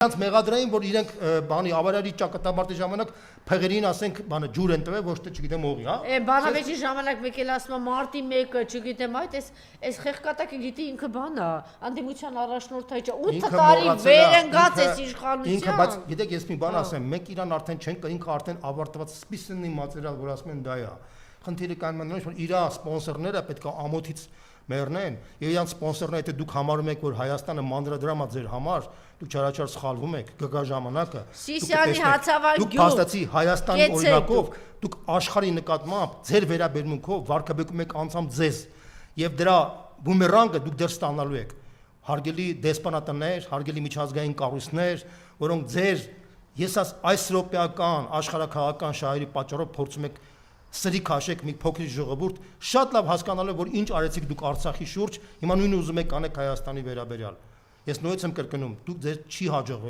Նրանց մեղադրային, որ իրենք բանի ավարարի ճակատամարտի ժամանակ փեղերին ասենք բանը ջուր են տվել, ոչ թե չգիտեմ ողի, հա։ Բանավեճի ժամանակ մեկ էլ ասում եմ մարտի 1-ը, չգիտեմ, այս խեղկատակը գիտի ինքը բան է, անդիմության առաջնորդը չէ, 8 տարի վերընկած էս իշխանության։ Ինքը, բայց գիտեք, ես մի բան ասեմ, մենք իրան արդեն չենք, ինքը արդեն ավարտված սպիսնի մատերիալ, որ ասում են դա է։ Խնդիրը կայանում է որ իր սպոնսորները պետք է ամոթից մեռնեն, եւ իրանց սպոնսորները եթե դուք համարում եք, որ Հայաստանը մանրադրամա ձեր համար, դուք չարաչար սխալվում եք, գգա ժամանակը։ Սիսիանի հացավար դուք փաստացի Հայաստանի օրինակով, դուք աշխարհի նկատմամբ ձեր վերաբերմունքով վարկաբեկում եք անձամբ ձեզ, եւ դրա բումերանգը դուք դեռ ստանալու եք։ Հարգելի դեսպանատներ, հարգելի միջազգային կառույցներ, որոնք ձեր այս ռոպեական աշխարհակաղական շահերի պատճառով փորձում եք սրի քաշեք մի փոքրիկ ժողովուրդ, շատ լավ հասկանալով, որ ինչ արեցիք դուք Արցախի շուրջ, հիմա նույնը ուզում եք անեք Հայաստանի վերաբերյալ։ Ես նույնպես եմ կրկնում, դուք ձեր չի հաջողվել